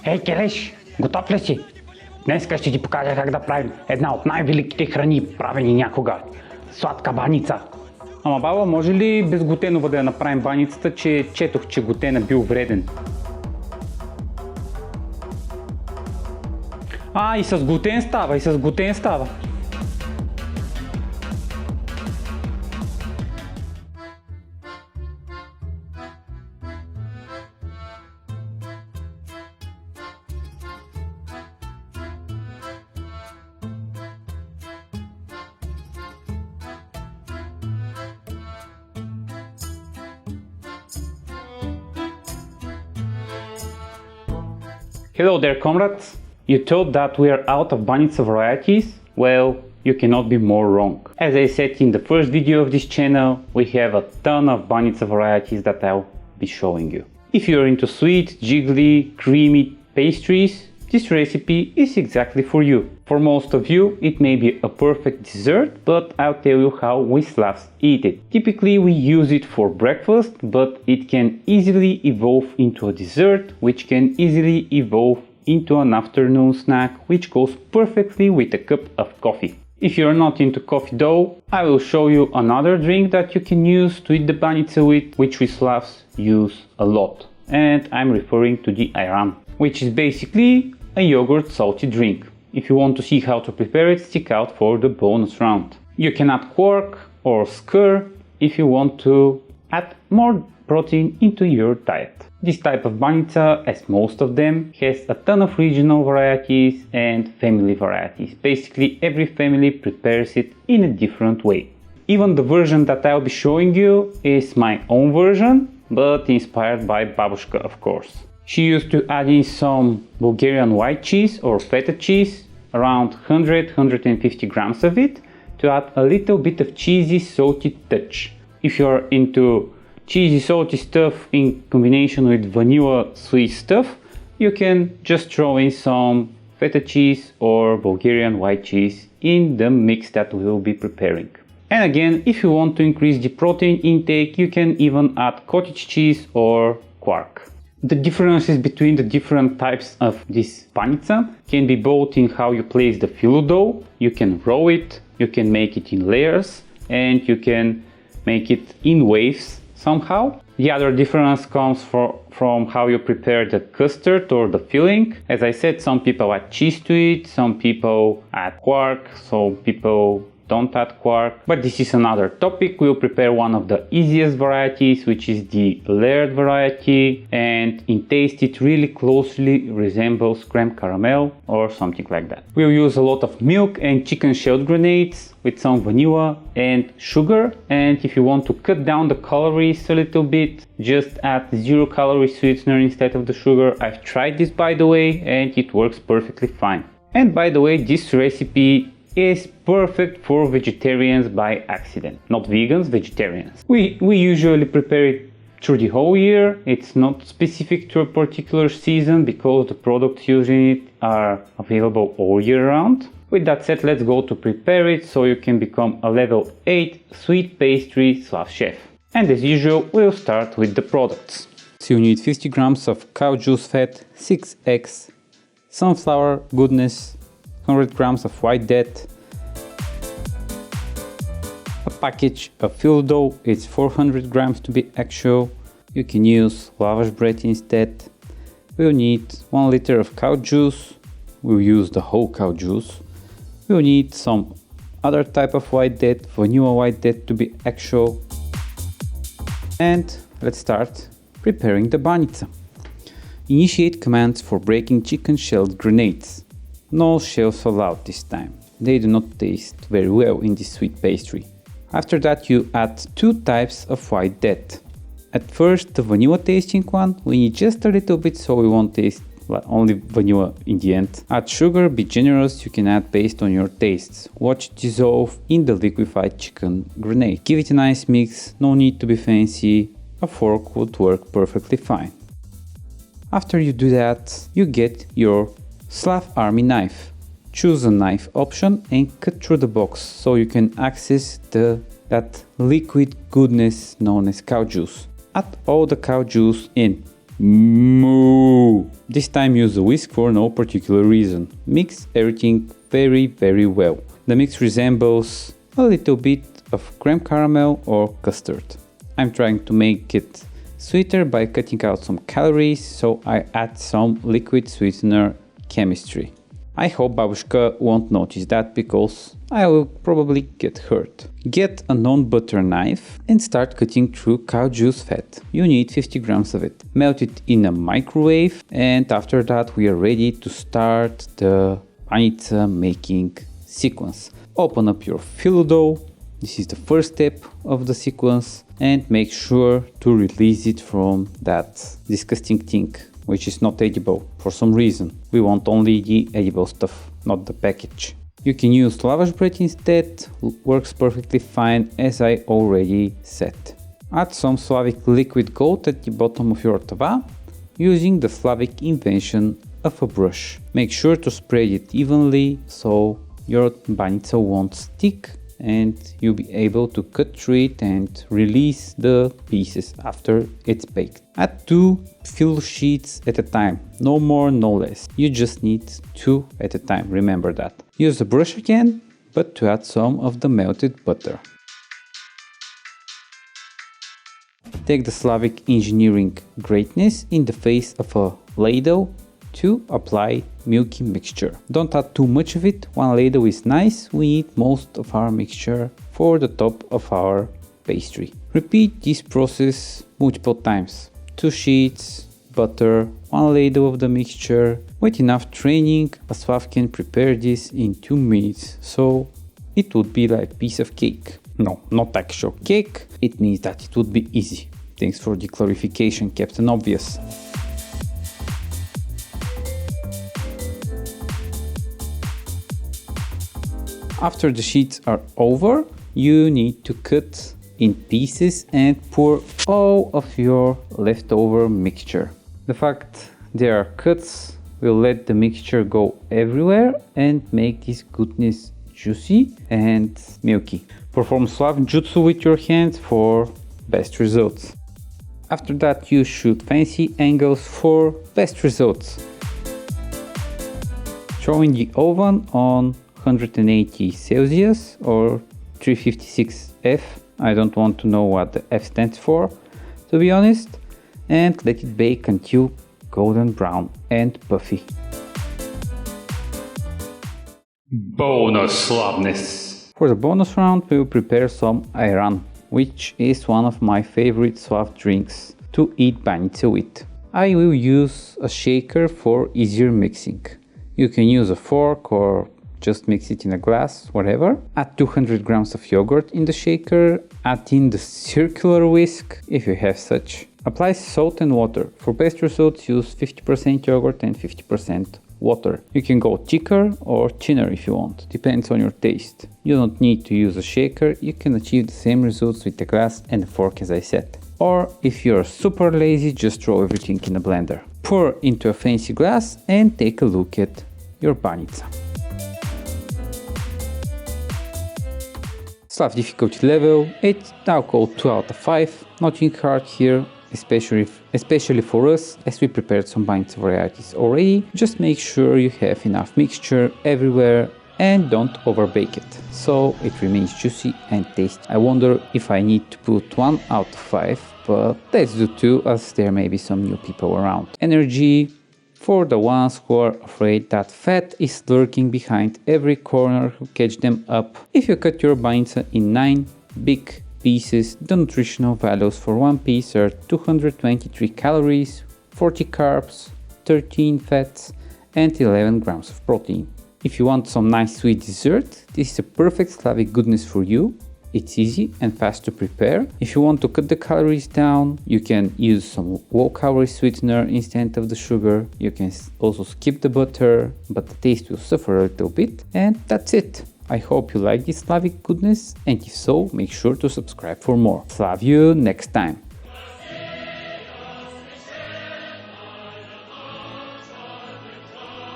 Ей, Келеш, готов ли си? Днеска ще ти покажа как да правим една от най-великите храни, правени някога. Сладка баница. Ама баба, може ли безглутенова да я направим баницата, че четох, че глутена бил вреден? И с глутен става, и с глутен става. Hello there, comrades! You thought that we are out of banica varieties? Well, you cannot be more wrong. As I said in the first video of this channel, we have a ton of banica varieties that I'll be showing you. If you're into sweet, jiggly, creamy pastries, this recipe is exactly for you. For most of you, it may be a perfect dessert, but I'll tell you how we Slavs eat it. Typically, we use it for breakfast, but it can easily evolve into a dessert, which can easily evolve into an afternoon snack, which goes perfectly with a cup of coffee. If you're not into coffee though, I will show you another drink that you can use to eat the banica with, which we Slavs use a lot. And I'm referring to the airan, which is basically a yogurt salty drink. If you want to see how to prepare it, stick out for the bonus round. You can add quark or skyr if you want to add more protein into your diet. This type of banica, as most of them, has a ton of regional varieties and family varieties. Basically, every family prepares it in a different way. Even the version that I'll be showing you is my own version, but inspired by Babushka, of course. She used to add in some Bulgarian white cheese or feta cheese, around 100-150 grams of it, to add a little bit of cheesy salty touch. If you're into cheesy salty stuff in combination with vanilla sweet stuff, you can just throw in some feta cheese or Bulgarian white cheese in the mix that we will be preparing. And again, if you want to increase the protein intake, you can even add cottage cheese or quark. The differences between the different types of this banica can be both in how you place the phyllo dough. You can roll it, you can make it in layers, and you can make it in waves somehow. The other difference comes from how you prepare the custard or the filling. As I said, some people add cheese to it, some people add quark, some people don't add quark, but this is another topic. We'll prepare one of the easiest varieties, which is the layered variety, and in taste it really closely resembles creme caramel or something like that. We'll use a lot of milk and chicken shelled grenades with some vanilla and sugar, and if you want to cut down the calories a little bit, just add 0-calorie sweetener instead of the sugar. I've tried this, by the way, and it works perfectly fine. And by the way, this recipe is perfect for vegetarians by accident. Not vegans, vegetarians. We usually prepare it through the whole year. It's not specific to a particular season because the products used in it are available all year round. With that said, let's go to prepare it so you can become a level 8 sweet pastry Slav chef. And as usual, we'll start with the products. So you need 50 grams of cow juice fat, 6 eggs, sunflower goodness, 100 grams of white dates, a package of phyllo dough, it's 400 grams to be actual. You can use lavash bread instead. We'll need 1 liter of cow juice. We'll use the whole cow juice. We'll need some other type of white date, vanilla white date to be actual. And let's start preparing the banica. Initiate commands for breaking chicken shelled grenades. No shells allowed this time. They do not taste very well in this sweet pastry. After that you add 2 types of white date. At first the vanilla tasting one, we need just a little bit so we won't taste only vanilla in the end. Add sugar, be generous, you can add based on your tastes. Watch it dissolve in the liquefied chicken grenade. Give it a nice mix, no need to be fancy, a fork would work perfectly fine. After you do that, you get your Slav army knife. Choose a knife option and cut through the box so you can access that liquid goodness known as cow juice. Add all the cow juice in. Moo! This time use a whisk for no particular reason. Mix everything very well. The mix resembles a little bit of creme caramel or custard. I'm trying to make it sweeter by cutting out some calories, so I add some liquid sweetener chemistry. I hope Babushka won't notice that because I will probably get hurt. Get a non-butter knife and start cutting through cow juice fat. You need 50 grams of it. Melt it in a microwave, and after that we are ready to start the banica making sequence. Open up your phyllo dough. This is the first step of the sequence, and make sure to release it from that disgusting thing which is not edible for some reason. We want only the edible stuff, not the package. You can use lavash bread instead, works perfectly fine as I already said. Add some Slavic liquid gold at the bottom of your tava using the Slavic invention of a brush. Make sure to spread it evenly so your banica won't stick and you'll be able to cut through it and release the pieces after it's baked. Add 2 phyllo sheets at a time, no more, no less. You just need 2 at a time, remember that. Use the brush again, but to add some of the melted butter. Take the Slavic engineering greatness in the face of a ladle to apply milky mixture. Don't add too much of it, 1 ladle is nice, we need most of our mixture for the top of our pastry. Repeat this process multiple times. 2 sheets, butter, 1 ladle of the mixture. With enough training, a Slav can prepare this in 2 minutes, so it would be like piece of cake. No, not actual cake, it means that it would be easy. Thanks for the clarification, Captain Obvious. After the sheets are over, you need to cut in pieces and pour all of your leftover mixture. The fact there are cuts will let the mixture go everywhere and make this goodness juicy and milky. Perform Slav jutsu with your hands for best results. After that you shoot fancy angles for best results. Throw in the oven on 180 Celsius or 356 F. I don't want to know what the F stands for, to be honest, and let it bake until golden brown and puffy. Bonus Slavness! For the bonus round we will prepare some airan, which is one of my favorite Slav drinks to eat banica with. I will use a shaker for easier mixing. You can use a fork or just mix it in a glass, whatever. Add 200 grams of yogurt in the shaker. Add in the circular whisk, if you have such. Apply salt and water. For best results, use 50% yogurt and 50% water. You can go thicker or thinner if you want, depends on your taste. You don't need to use a shaker, you can achieve the same results with a glass and a fork as I said. Or if you're super lazy, just throw everything in a blender. Pour into a fancy glass and take a look at your banica. Slav difficulty level 8, I'll call 2 out of 5, nothing hard here, especially for us as we prepared some banica varieties already. Just make sure you have enough mixture everywhere and don't overbake it, so it remains juicy and tasty. I wonder if I need to put 1 out of 5, but let's do 2 as there may be some new people around. Energy for the ones who are afraid that fat is lurking behind every corner who catch them up. If you cut your banica in 9 big pieces, the nutritional values for one piece are 223 calories, 40 carbs, 13 fats and 11 grams of protein. If you want some nice sweet dessert, this is a perfect Slavic goodness for you. It's easy and fast to prepare. If you want to cut the calories down, you can use some low-calorie sweetener instead of the sugar. You can also skip the butter, but the taste will suffer a little bit. And that's it. I hope you like this Slavic goodness, and if so, make sure to subscribe for more. Slav you next time.